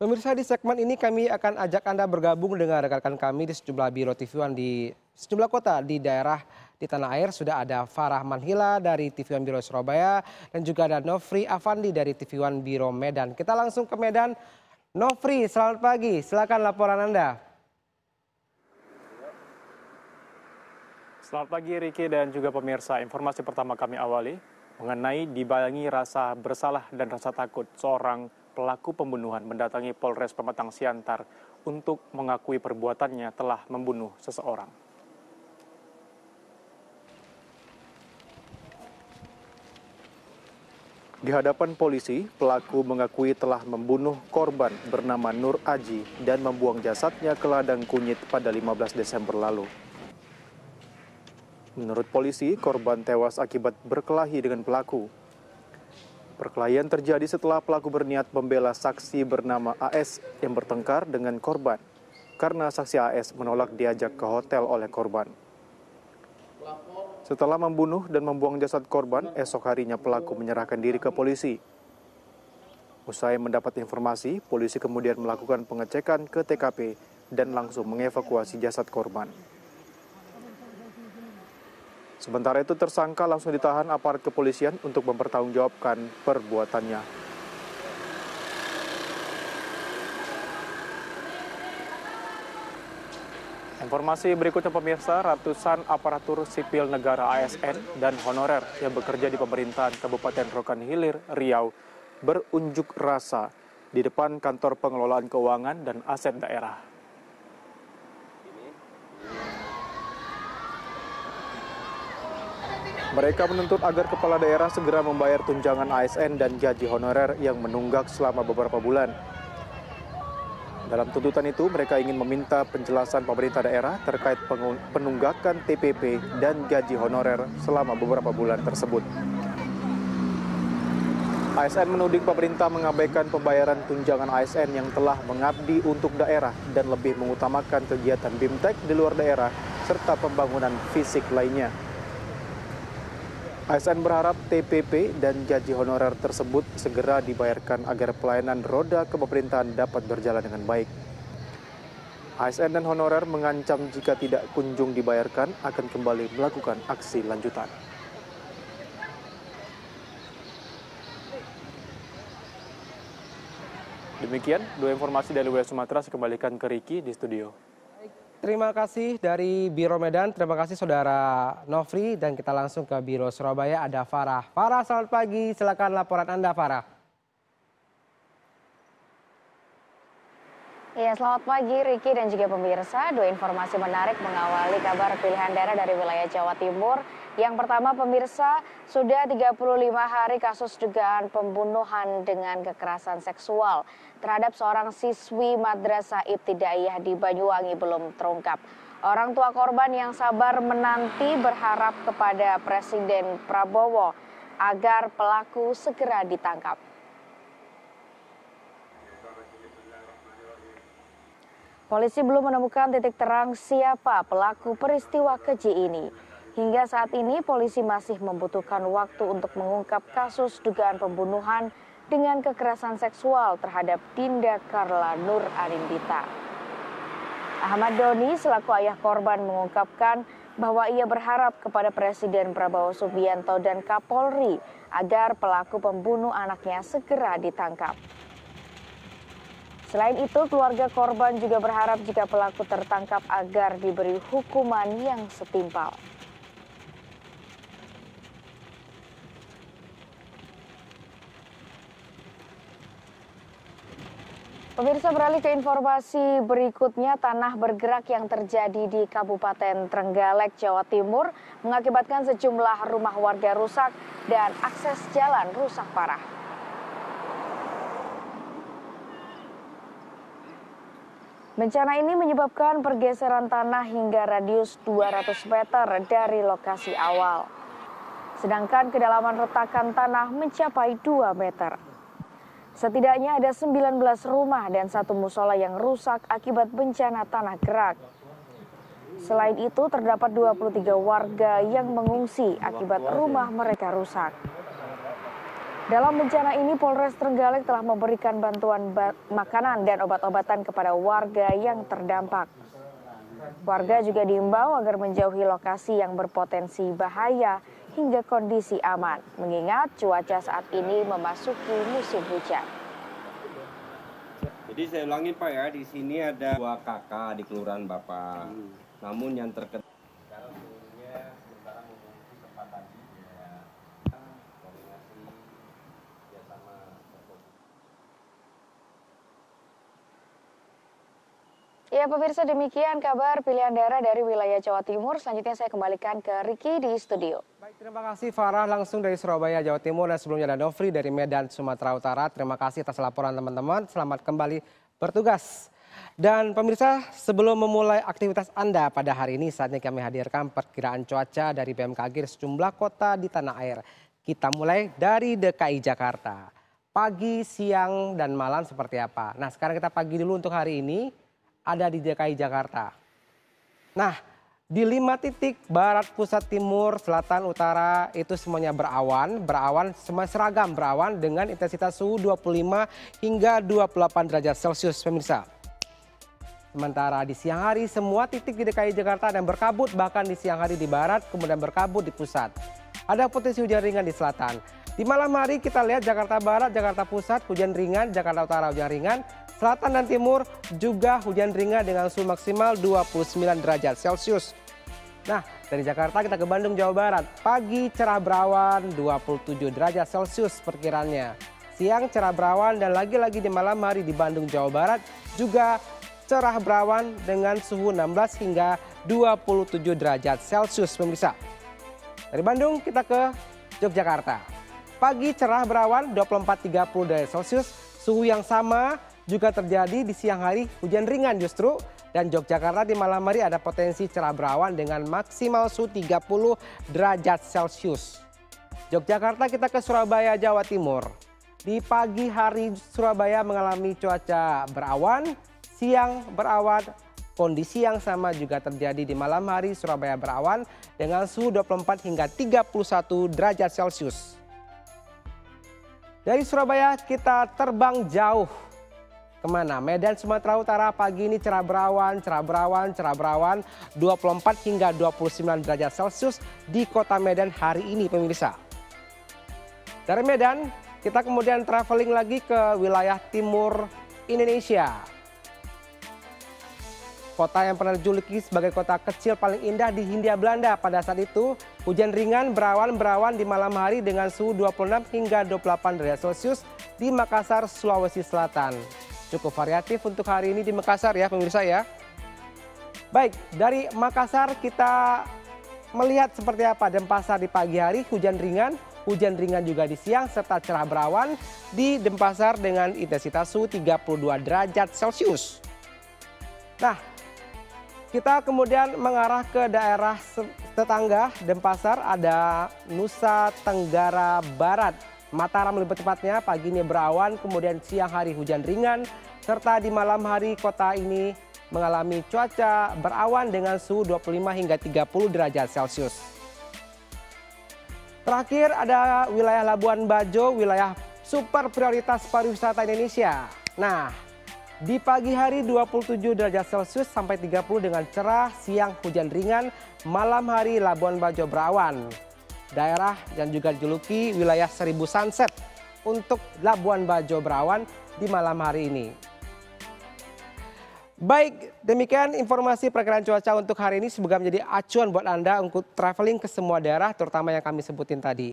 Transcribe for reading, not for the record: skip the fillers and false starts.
Pemirsa, di segmen ini kami akan ajak Anda bergabung dengan rekan-rekan kami di sejumlah biro TV One di sejumlah kota di daerah di tanah air. Sudah ada Farah Manhila dari TV One Biro Surabaya dan juga ada Nofri Afandi dari TV One Biro Medan. Kita langsung ke Medan. Nofri, selamat pagi. Silakan laporan Anda. Selamat pagi Riki dan juga pemirsa. Informasi pertama kami awali mengenai dibayangi rasa bersalah dan rasa takut seorang pelaku pembunuhan mendatangi Polres Pematang Siantar untuk mengakui perbuatannya telah membunuh seseorang. Di hadapan polisi, pelaku mengakui telah membunuh korban bernama Nur Aji dan membuang jasadnya ke ladang kunyit pada 15 Desember lalu. Menurut polisi, korban tewas akibat berkelahi dengan pelaku. Perkelahian terjadi setelah pelaku berniat membela saksi bernama AS yang bertengkar dengan korban, karena saksi AS menolak diajak ke hotel oleh korban. Setelah membunuh dan membuang jasad korban, esok harinya pelaku menyerahkan diri ke polisi. Usai mendapat informasi, polisi kemudian melakukan pengecekan ke TKP dan langsung mengevakuasi jasad korban. Sementara itu tersangka langsung ditahan aparat kepolisian untuk mempertanggungjawabkan perbuatannya. Informasi berikutnya pemirsa, ratusan aparatur sipil negara ASN dan honorer yang bekerja di pemerintahan Kabupaten Rokan Hilir, Riau berunjuk rasa di depan kantor pengelolaan keuangan dan aset daerah. Mereka menuntut agar kepala daerah segera membayar tunjangan ASN dan gaji honorer yang menunggak selama beberapa bulan. Dalam tuntutan itu, mereka ingin meminta penjelasan pemerintah daerah terkait penunggakan TPP dan gaji honorer selama beberapa bulan tersebut. ASN menuding pemerintah mengabaikan pembayaran tunjangan ASN yang telah mengabdi untuk daerah dan lebih mengutamakan kegiatan BIMTEK di luar daerah serta pembangunan fisik lainnya. ASN berharap TPP dan gaji honorer tersebut segera dibayarkan agar pelayanan roda kepemerintahan dapat berjalan dengan baik. ASN dan honorer mengancam jika tidak kunjung dibayarkan akan kembali melakukan aksi lanjutan. Demikian dua informasi dari wilayah Sumatera, saya kembalikan ke Riki di studio. Terima kasih dari Biro Medan, terima kasih Saudara Nofri, dan kita langsung ke Biro Surabaya ada Farah. Farah, selamat pagi, silakan laporan Anda Farah. Ya, selamat pagi Riki dan juga pemirsa. Dua informasi menarik mengawali kabar pilihan daerah dari wilayah Jawa Timur. Yang pertama pemirsa, sudah 35 hari kasus dugaan pembunuhan dengan kekerasan seksual terhadap seorang siswi Madrasah Ibtidaiyah di Banyuwangi belum terungkap. Orang tua korban yang sabar menanti berharap kepada Presiden Prabowo agar pelaku segera ditangkap. Polisi belum menemukan titik terang siapa pelaku peristiwa keji ini. Hingga saat ini polisi masih membutuhkan waktu untuk mengungkap kasus dugaan pembunuhan dengan kekerasan seksual terhadap Dinda Karla Nur Arindita. Ahmad Doni selaku ayah korban mengungkapkan bahwa ia berharap kepada Presiden Prabowo Subianto dan Kapolri agar pelaku pembunuh anaknya segera ditangkap. Selain itu, keluarga korban juga berharap jika pelaku tertangkap agar diberi hukuman yang setimpal. Pemirsa, beralih ke informasi berikutnya, tanah bergerak yang terjadi di Kabupaten Trenggalek, Jawa Timur mengakibatkan sejumlah rumah warga rusak dan akses jalan rusak parah. Bencana ini menyebabkan pergeseran tanah hingga radius 200 meter dari lokasi awal. Sedangkan kedalaman retakan tanah mencapai 2 meter. Setidaknya ada 19 rumah dan 1 musola yang rusak akibat bencana tanah gerak. Selain itu, terdapat 23 warga yang mengungsi akibat rumah mereka rusak. Dalam bencana ini Polres Trenggalek telah memberikan bantuan makanan dan obat-obatan kepada warga yang terdampak. Warga juga diimbau agar menjauhi lokasi yang berpotensi bahaya hingga kondisi aman, mengingat cuaca saat ini memasuki musim hujan. Jadi saya ulangi Pak ya, di sini ada 2 kakak di Kelurahan Bapak. Namun yang terkena sekarang suhunya sementara mengungsi tempat tadi ya. Koordinasi ya sama. Ya pemirsa, demikian kabar pilihan daerah dari wilayah Jawa Timur. Selanjutnya saya kembalikan ke Riki di studio. Baik, terima kasih Farah langsung dari Surabaya, Jawa Timur, dan sebelumnya ada Nofri dari Medan, Sumatera Utara. Terima kasih atas laporan teman-teman. Selamat kembali bertugas. Dan pemirsa, sebelum memulai aktivitas Anda pada hari ini, saatnya kami hadirkan perkiraan cuaca dari BMKG di sejumlah kota di tanah air. Kita mulai dari DKI Jakarta. Pagi, siang, dan malam seperti apa? Nah, sekarang kita pagi dulu untuk hari ini. Ada di DKI Jakarta. Nah, di 5 titik barat, pusat, timur, selatan, utara itu semuanya berawan semua seragam berawan dengan intensitas suhu 25 hingga 28 derajat Celcius pemirsa. Sementara di siang hari semua titik di DKI Jakarta ada yang berkabut, bahkan di siang hari di barat kemudian berkabut di pusat. Ada potensi hujan ringan di selatan. Di malam hari kita lihat Jakarta Barat, Jakarta Pusat hujan ringan, Jakarta Utara hujan ringan. Selatan dan timur juga hujan ringan dengan suhu maksimal 29 derajat Celcius. Nah, dari Jakarta kita ke Bandung, Jawa Barat. Pagi cerah berawan 27 derajat Celcius perkiraannya. Siang cerah berawan dan lagi-lagi di malam hari di Bandung, Jawa Barat juga cerah berawan dengan suhu 16 hingga 27 derajat Celcius pemirsa. Dari Bandung kita ke Yogyakarta. Pagi cerah berawan 24-30 derajat Celcius, suhu yang sama juga terjadi di siang hari hujan ringan justru, dan Yogyakarta di malam hari ada potensi cerah berawan dengan maksimal suhu 30 derajat Celcius. Yogyakarta kita ke Surabaya, Jawa Timur. Di pagi hari Surabaya mengalami cuaca berawan, siang berawan, kondisi yang sama juga terjadi di malam hari. Surabaya berawan dengan suhu 24 hingga 31 derajat Celcius. Dari Surabaya kita terbang jauh. Kemana? Medan, Sumatera Utara pagi ini cerah berawan 24 hingga 29 derajat Celcius di kota Medan hari ini pemirsa. Dari Medan kita kemudian traveling lagi ke wilayah timur Indonesia. Kota yang pernah dijuluki sebagai kota kecil paling indah di Hindia Belanda pada saat itu. Hujan ringan berawan di malam hari dengan suhu 26 hingga 28 derajat Celcius di Makassar, Sulawesi Selatan. Cukup variatif untuk hari ini di Makassar ya pemirsa ya. Baik, dari Makassar kita melihat seperti apa Denpasar di pagi hari hujan ringan juga di siang serta cerah berawan di Denpasar dengan intensitas suhu 32 derajat Celcius. Nah, kita kemudian mengarah ke daerah tetangga Denpasar, ada Nusa Tenggara Barat. Mataram lebih tepatnya pagi ini berawan, kemudian siang hari hujan ringan, serta di malam hari kota ini mengalami cuaca berawan dengan suhu 25 hingga 30 derajat Celcius. Terakhir ada wilayah Labuan Bajo, wilayah super prioritas pariwisata Indonesia. Nah, di pagi hari 27 derajat Celcius sampai 30 dengan cerah, siang hujan ringan, malam hari Labuan Bajo berawan. Daerah yang juga dijuluki wilayah 1000 sunset untuk Labuan Bajo berawan di malam hari ini. Baik, demikian informasi perkiraan cuaca untuk hari ini semoga menjadi acuan buat Anda untuk traveling ke semua daerah terutama yang kami sebutin tadi.